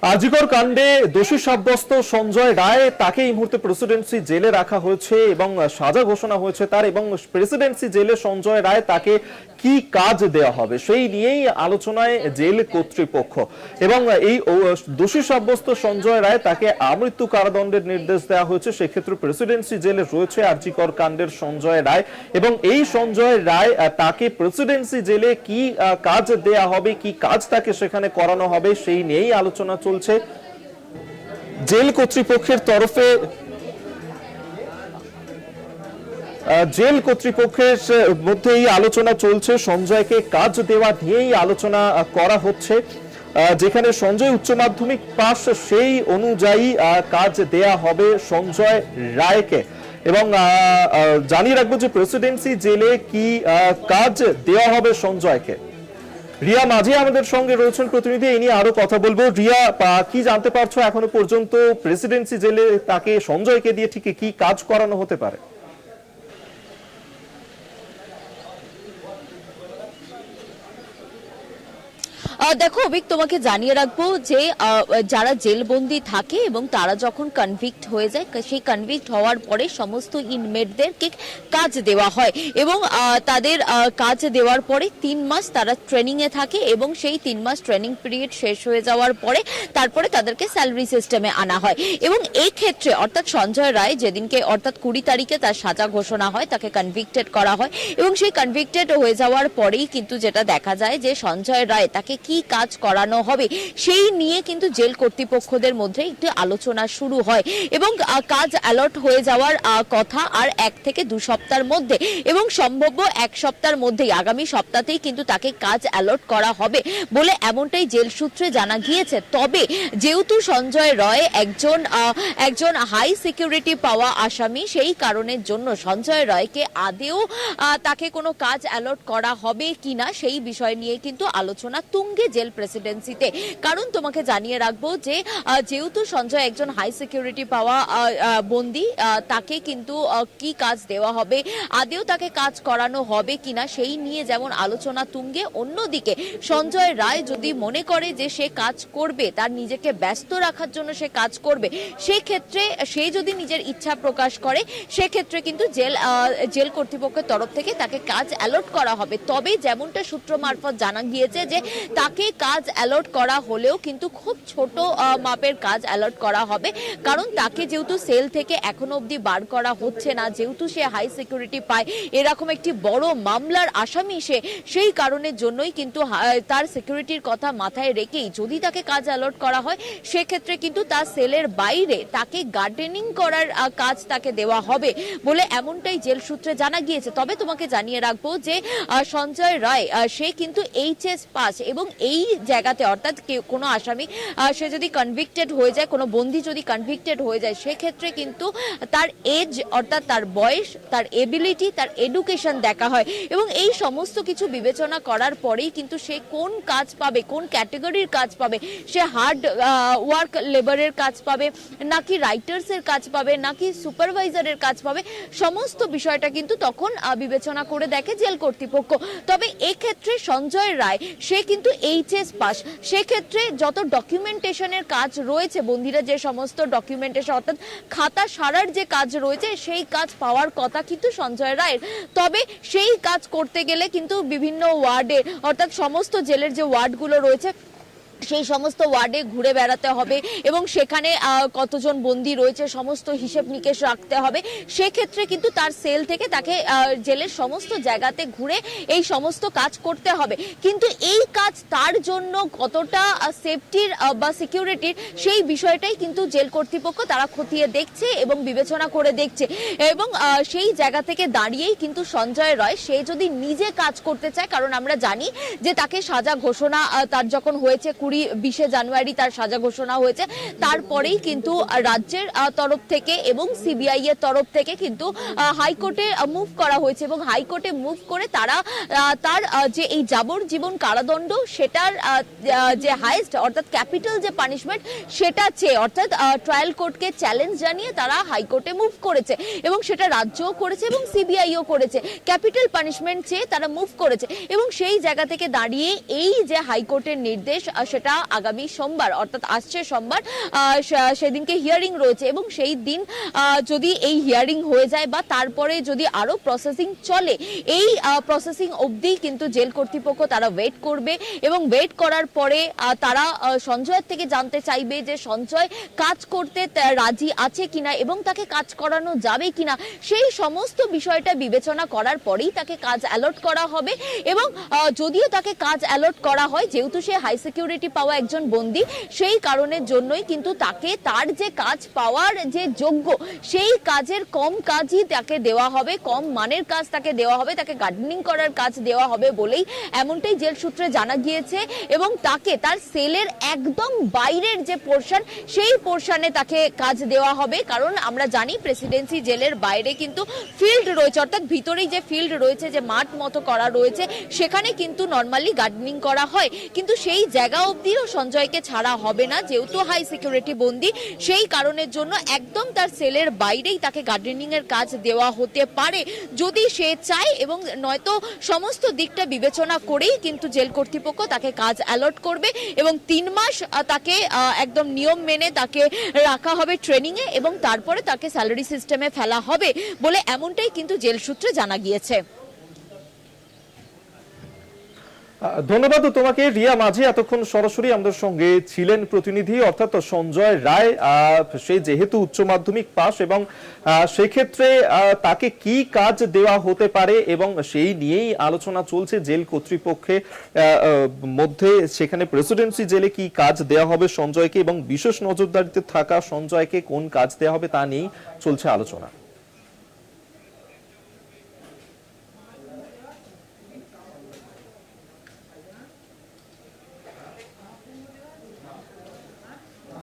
আরজিকর কাণ্ডে দোষী সাব্যস্ত সঞ্জয় রায় তাকে এই মুহূর্তে প্রেসিডেন্সি জেলে রাখা হয়েছে এবং সাজা ঘোষণা হয়েছে তার, এবং প্রেসিডেন্সি জেলে সঞ্জয় রায় তাকে কি কাজ দেওয়া হবে সেই নিয়েই আলোচনায় জেল কর্তৃপক্ষ। এবং এই দোষী সাব্যস্ত সঞ্জয় রায় তাকে আমৃত্যু কারাদণ্ডের নির্দেশ দেওয়া হয়েছে। সেক্ষেত্রে প্রেসিডেন্সি জেলে রয়েছে আরজিকর কাণ্ডের সঞ্জয় রায়, এবং এই সঞ্জয় রায় তাকে প্রেসিডেন্সি জেলে কি কাজ দেয়া হবে, কি কাজ তাকে সেখানে করানো হবে সেই নিয়েই আলোচনা চলছে জেল কর্তৃপক্ষের তরফে। জেল কর্তৃপক্ষের মধ্যেই আলোচনা চলছে, সঞ্জয়কে কাজ দেওয়া নিয়েই আলোচনা করা হচ্ছে। যেখানে সঞ্জয় উচ্চ মাধ্যমিক পাস সেই অনুযায়ী কাজ দেয়া হবে সঞ্জয় রায়কে। এবং জানিয়ে রাখবো যে প্রেসিডেন্সি জেলে কি কাজ দেওয়া হবে সঞ্জয়কে। রিয়া মাঝি আমাদের সঙ্গে রয়েছেন প্রতিনিধি, এই নিয়ে আরো কথা বলবো। রিয়া, কি জানতে পারছো এখনো পর্যন্ত প্রেসিডেন্সি জেলে তাকে সঞ্জয়কে দিয়ে ঠিক কি কাজ করানো হতে পারে? দেখো অভিক, তোমাকে জানিয়ে রাখবো যে যারা জেলবন্দি থাকে এবং তারা যখন কনভিক্ট হয়ে যায়, সেই কনভিক্ট হওয়ার পরে সমস্ত ইনমেটদেরকে কাজ দেওয়া হয় এবং তাদের কাজ দেওয়ার পরে 3 মাস তারা ট্রেনিং এ থাকে এবং সেই 3 মাস ট্রেনিং পিরিয়ড শেষ হয়ে যাওয়ার পরে তারপরে তাদেরকে স্যালারি সিস্টেমে আনা হয়। এবং এই ক্ষেত্রে অর্থাৎ সঞ্জয় রায় যেদিনকে অর্থাৎ 20 তারিখে তার সাজা ঘোষণা হয়, তাকে কনভিক্টেড করা হয় এবং সেই কনভিক্টেড হয়ে যাওয়ার পরেই কিন্তু যেটা দেখা যায় যে সঞ্জয় রায় তাকে কি কাজ করানো হবে সেই নিয়ে কিন্তু জেল কর্তৃপক্ষদের মধ্যে একটি আলোচনা শুরু হয় এবং কাজ অ্যালট হয়ে যাওয়ার কথা আর 1 থেকে 2 সপ্তাহের মধ্যে, এবং সম্ভাব্য 1 সপ্তাহের মধ্যেই আগামী সপ্তাহেই কিন্তু তাকে কাজ অ্যালট করা হবে বলে এমনটাই জেল সূত্রে জানা গিয়েছে। তবে যেহেতু সঞ্জয় রায় একজন হাই সিকিউরিটি পাওয়া আসামি, সেই কারণের জন্য সঞ্জয় রায়কে আদেও তাকে কোনো কাজ অ্যালট করা হবে কিনা সেই বিষয় নিয়ে কিন্তু আলোচনা তুঙ্গে জেল প্রেসিডেন্সিতে। কারণ তোমাকে জানিয়ে রাখবো যে যেহেতু সঞ্জয় একজন হাই সিকিউরিটি পাওয়া বন্দী, তাকে কিন্তু কি কাজ দেওয়া হবে, আদেও তাকে কাজ করানো হবে কিনা সেই নিয়ে যেমন আলোচনা তুঙ্গে, অন্যদিকে সঞ্জয় রায় যদি মনে করে যে সে কাজ করবে, তার নিজেকে ব্যস্ত রাখার জন্য সে কাজ করবে, সেক্ষেত্রে সে যদি নিজের ইচ্ছা প্রকাশ করে সেক্ষেত্রে কিন্তু জেল কর্তৃপক্ষের তরফ থেকে তাকে কাজ অ্যালট করা হবে। তবে যেমনটা সূত্র মারফত জানা গিয়েছে যে তাকে কাজ অ্যালট করা হলেও কিন্তু খুব ছোট মাপের কাজ অ্যালট করা হবে, কারণ তাকে যেহেতু সেল থেকে এখনো অবধি বার করা হচ্ছে না, যেহেতু সে হাই সিকিউরিটি পায়, এরকম একটি বড় মামলার আসামি সে, সেই কারণের জন্যই কিন্তু তার সিকিউরিটির কথা মাথায় রেখেই যদি তাকে কাজ অ্যালট করা হয় সেক্ষেত্রে কিন্তু তার সেলের বাইরে তাকে গার্ডেনিং করার কাজ তাকে দেওয়া হবে বলে এমনটাই জেল সূত্রে জানা গিয়েছে। তবে তোমাকে জানিয়ে রাখবো যে সঞ্জয় রায় সে কিন্তু এইচএস পাস, এবং এই জায়গাতে অর্থাৎ কোনো আসামি সে যদি কনভিক্টেড হয়ে যায়, কোনো বন্দী যদি কনভিক্টেড হয়ে যায়, সেক্ষেত্রে কিন্তু তার এজ অর্থাৎ তার বয়স, তার এবিলিটি, তার এডুকেশন দেখা হয় এবং এই সমস্ত কিছু বিবেচনা করার পরেই কিন্তু সে কোন কাজ পাবে, কোন ক্যাটেগরির কাজ পাবে, সে হার্ড ওয়ার্ক লেবারের কাজ পাবে নাকি রাইটার্সের কাজ পাবে নাকি সুপারভাইজারের কাজ পাবে, সমস্ত বিষয়টা কিন্তু তখন বিবেচনা করে দেখে জেল কর্তৃপক্ষ। তবে এক্ষেত্রে সঞ্জয় রায় সে কিন্তু এইচএস পাস, সেক্ষেত্রে যত ডকুমেন্টেশনের কাজ রয়েছে, বন্দীরা যে সমস্ত ডকুমেন্টেশন অর্থাৎ খাতা সারার যে কাজ রয়েছে, সেই কাজ পাওয়ার কথা কিন্তু সঞ্জয় রায়ের। তবে সেই কাজ করতে গেলে কিন্তু বিভিন্ন ওয়ার্ডে অর্থাৎ সমস্ত জেলের যে ওয়ার্ডগুলো রয়েছে সেই সমস্ত ওয়ার্ডে ঘুরে বেড়াতে হবে এবং সেখানে কতজন বন্দী রয়েছে সমস্ত হিসেব নিকেশ রাখতে হবে। সেক্ষেত্রে কিন্তু তার সেল থেকে তাকে জেলের সমস্ত জায়গাতে ঘুরে এই সমস্ত কাজ করতে হবে, কিন্তু এই কাজ তার জন্য কতটা সেফটির বা সিকিউরিটির সেই বিষয়টাই কিন্তু জেল কর্তৃপক্ষ তারা খতিয়ে দেখছে এবং বিবেচনা করে দেখছে। এবং সেই জায়গা থেকে দাঁড়িয়েই কিন্তু সঞ্জয় রায় সে যদি নিজে কাজ করতে চায়, কারণ আমরা জানি যে তাকে সাজা ঘোষণা তার যখন হয়েছে 20 জানুয়ারি তার সাজা ঘোষণা হয়েছে, তারপরেই কিন্তু রাজ্যের তরফ থেকে এবং সিবিআই এর তরফ থেকে কিন্তু হাইকোর্টে মুভ করা হয়েছে এবং হাইকোর্টে মুভ করে তারা তার যে এই যাবজ্জীবন কারাদণ্ড সেটার যে হাইয়েস্ট অর্থাৎ ক্যাপিটাল যে পানিশমেন্ট সেটা চেয়ে অর্থাৎ ট্রায়াল কোর্টকে চ্যালেঞ্জ জানিয়ে তারা হাইকোর্টে মুভ করেছে এবং সেটা রাজ্যও করেছে এবং সিবিআইও করেছে, ক্যাপিটাল পানিশমেন্ট চেয়ে তারা মুভ করেছে। এবং সেই জায়গা থেকে দাঁড়িয়ে এই যে হাইকোর্টের নির্দেশ সেটা আগামী সোমবার অর্থাৎ আসছে সোমবার সেদিনকে হিয়ারিং রয়েছে এবং সেই দিন যদি এই হিয়ারিং হয়ে যায় বা তারপরে যদি আরো প্রসেসিং চলে, এই প্রসেসিং অবধি কিন্তু জেল কর্তৃপক্ষ তারা ওয়েট করবে এবং ওয়েট করার পরে তারা সঞ্জয়ের থেকে জানতে চাইবে যে সঞ্জয় কাজ করতে রাজি আছে কিনা এবং তাকে কাজ করানো যাবে কিনা। সেই সমস্ত বিষয়টা বিবেচনা করার পরেই তাকে কাজ অ্যালট করা হবে এবং যদিও তাকে কাজ অ্যালট করা হয়, যেহেতু সে হাই সিকিউরিটি পাওয়া একজন বন্দী, সেই কারণের জন্যই কিন্তু তাকে তার যে কাজ পাওয়ার যে যোগ্য সেই কাজের কম কাজই তাকে দেওয়া হবে, কম মানের কাজ তাকে দেওয়া হবে, তাকে গার্ডেনিং করার কাজ দেওয়া হবে বলেই এমনটাই জেল সূত্রে জানা গিয়েছে এবং তাকে তার সেলের একদম বাইরের যে পোরশন সেই পোরশনে তাকে কাজ দেওয়া হবে। কারণ আমরা জানি প্রেসিডেন্সি জেলের বাইরে কিন্তু ফিল্ড রয়েছে, অর্থাৎ ভিতরেই যে ফিল্ড রয়েছে, যে মাঠ মতো করা রয়েছে, সেখানে কিন্তু নর্মালি গার্ডেনিং করা হয়, কিন্তু সেই জায়গা অবধিও সঞ্জয়কে ছাড়া হবে না যেহেতু হাই সিকিউরিটি বন্দী। সেই কারণের জন্য একদম তার সেলের বাইরেই তাকে গার্ডেনিং এর কাজ দেওয়া হতে পারে যদি সে চায়, এবং নয়তো সমস্ত দিকটা বিবেচনা করেই কিন্তু জেল কর্তৃপক্ষ তাকে কাজ অ্যালট করবে এবং 3 মাস তাকে একদম নিয়ম মেনে তাকে রাখা হবে ট্রেনিং এ এবং তারপরে তাকে স্যালারি সিস্টেমে ফেলা হবে বলে এমনটাই কিন্তু জেল সূত্রে জানা গিয়েছে। ধন্যবাদ তোমাকে রিয়া মাঝি, এতক্ষণ সরাসরি আমাদের সঙ্গে ছিলেন প্রতিনিধি অর্থাৎ সঞ্জয় রায়। সে যেহেতু উচ্চ মাধ্যমিক পাস এবং সেক্ষেত্রে তাকে কি কাজ দেওয়া হতে পারে এবং সেই নিয়েই আলোচনা চলছে জেল কর্তৃপক্ষের মধ্যে। সেখানে প্রেসিডেন্সি জেলে কি কাজ দেওয়া হবে সঞ্জয়কে এবং বিশেষ নজরদারিতে থাকা সঞ্জয়কে কোন কাজ দেওয়া হবে তা নিয়েই চলছে আলোচনা।